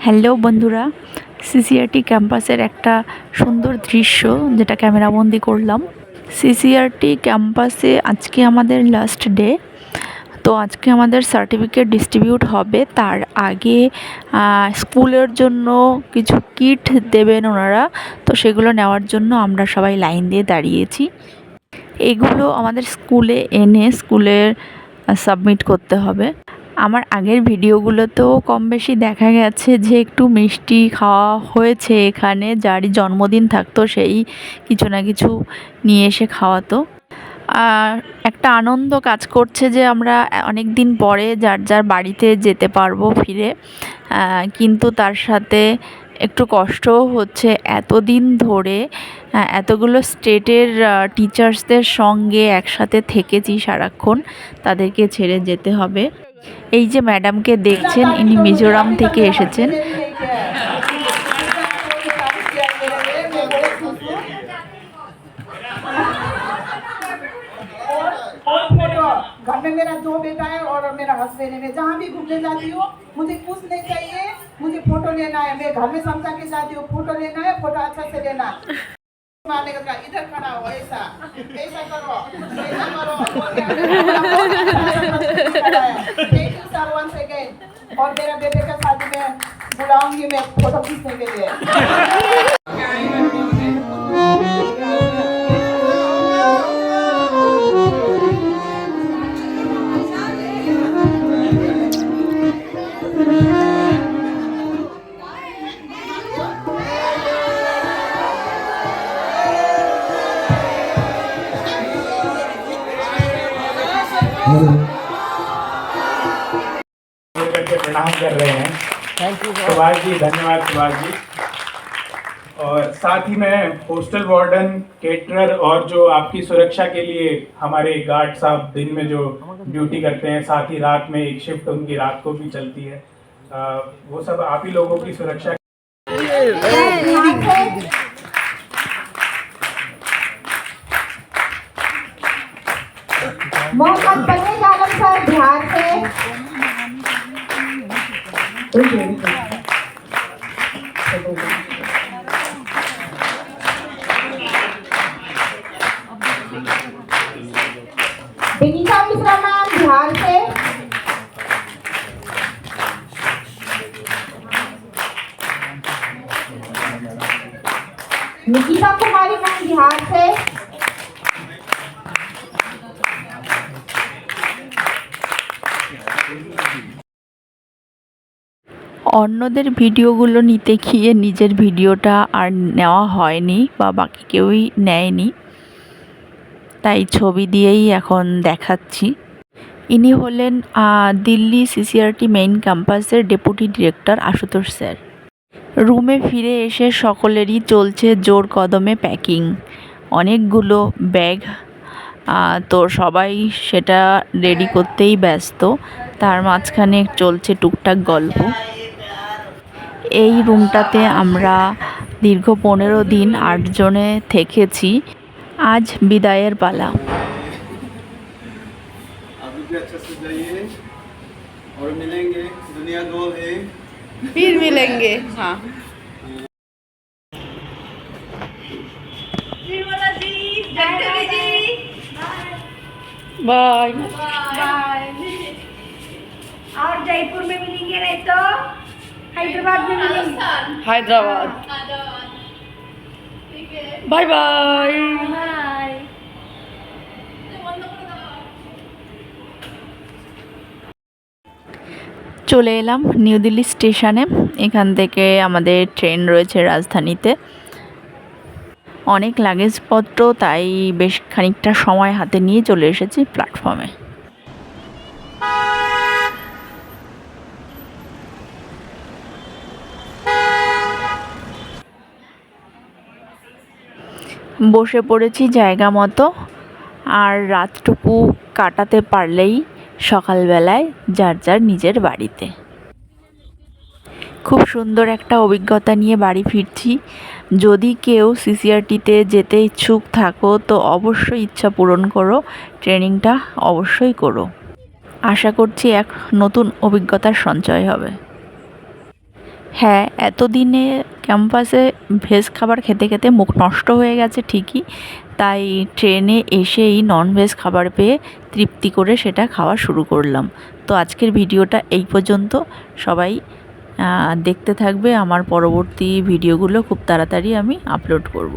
Hello বন্ধুরা, সিসিআরটি ক্যাম্পাসের একটা সুন্দর দৃশ্য যেটা ক্যামেরাবন্দি করলাম। সিসিআরটি ক্যাম্পাসে আজকে আমাদের লাস্ট ডে, তো আজকে আমাদের সার্টিফিকেট ডিস্ট্রিবিউট হবে। তার আগে স্কুলের জন্য কিছু কিট দেবেন ওনারা, তো সেগুলো নেওয়ার জন্য আমরা সবাই লাইন দিয়ে দাঁড়িয়েছি। এগুলো আমাদের স্কুলে এনে স্কুলের সাবমিট করতে হবে। আমার আগের ভিডিওগুলোতেও কম বেশি দেখা গেছে যে একটু মিষ্টি খাওয়া হয়েছে এখানে, যারই জন্মদিন থাকতো সেই কিছু না কিছু নিয়ে এসে খাওয়াতো। আর একটা আনন্দ কাজ করছে যে আমরা অনেক দিন পরে যার যার বাড়িতে যেতে পারবো ফিরে, কিন্তু তার সাথে একটু কষ্টও হচ্ছে। এতদিন ধরে এতগুলো স্টেটের টিচার্সদের সঙ্গে একসাথে থেকেছি সারাক্ষণ, তাদেরকে ছেড়ে যেতে হবে। এই যে ম্যাডামকে দেখছেন, ইনি মিজোরাম থেকে এসেছেন। घर में मेरा 2 बेटा है और मेरा हस्बैंड है। मैं जहाँ भी घूमने जाती हूँ मुझे कुछ नहीं चाहिए, मुझे फोटो लेना है। मैं घर में समझा के जाती हूँ, फोटो लेना है, फोटो अच्छा से लेना। मारने का इधर खड़ा हो, ऐसा ऐसा करो, ऐसा करो। Thank you sir once again. और मेरा बेटे का शादी में बुलाऊंगी मैं फोटो खींचने के लिए। करके प्रणाम कर रहे हैं। थैंक यू सुभाष जी, धन्यवाद सुभाष जी। और साथ ही मैं हॉस्टल वार्डन, केटरर और जो आपकी सुरक्षा के लिए हमारे गार्ड साहब दिन में जो ड्यूटी करते हैं, साथ ही रात में एक शिफ्ट उनकी रात को भी चलती है, वो सब आप ही लोगों की सुरक्षा। मोहम्मद बनीर आलम सर बिहार से। विनीता मिश्रा मैम बिहार से। निकिता कुमारी मैम बिहार से। অন্যদের ভিডিওগুলো নিতে গিয়ে নিজের ভিডিওটা আর নেওয়া হয়নি বা বাকি কেউই নেয়নি, তাই ছবি দিয়েই এখন দেখাচ্ছি। ইনি হলেন দিল্লি সিসিআরটি মেইন ক্যাম্পাসের ডেপুটি ডিরেক্টর আশুতোষ স্যার। রুমে ফিরে এসে সকলেরই চলছে জোর কদমে প্যাকিং, অনেকগুলো ব্যাগ, তো সবাই সেটা রেডি করতেই ব্যস্ত। তার মাঝখানে চলছে টুকটাক গল্প। এই রুমটাতে আমরা দীর্ঘ 15 দিন 8 জনে থেকেছি। আজ বিদায়ের পালা। अभी भी अच्छे से जाइए और मिलेंगे, दुनिया गोल है, फिर मिलेंगे। हाँ, बाय बाय। और जयपुर में मिलेंगे नहीं तो हैदराबाद में मिलेंगे। हैदराबाद। Bye bye. बाय। চলে এলাম নিউ দিল্লি স্টেশনে। এখান থেকে আমাদের ট্রেন রয়েছে রাজধানীতে। অনেক লাগেজপত্র, তাই বেশ খানিকটা সময় হাতে নিয়ে চলে এসেছি প্ল্যাটফর্মে। বসে পড়েছি জায়গা মতো, আর রাতটুকু কাটাতে পারলেই সকালবেলায় যার যার নিজের বাড়িতে। খুব সুন্দর একটা অভিজ্ঞতা নিয়ে বাড়ি ফিরছি। যদি কেউ সিসিআরটিতে যেতে ইচ্ছুক থাকো তো অবশ্যই ইচ্ছা পূরণ করো, ট্রেনিংটা অবশ্যই করো। আশা করছি এক নতুন অভিজ্ঞতার সঞ্চয় হবে। হ্যাঁ, এতদিনে ক্যাম্পাসে ভেজ খাবার খেতে খেতে মুখ নষ্ট হয়ে গেছে ঠিকই, তাই ট্রেনে এসেই ননভেজ খাবার পেয়ে তৃপ্তি করে সেটা খাওয়া শুরু করলাম। তো আজকের ভিডিওটা এই পর্যন্ত। সবাই দেখতে থাকবে, আমার পরবর্তী ভিডিওগুলো খুব তাড়াতাড়ি আমি আপলোড করব।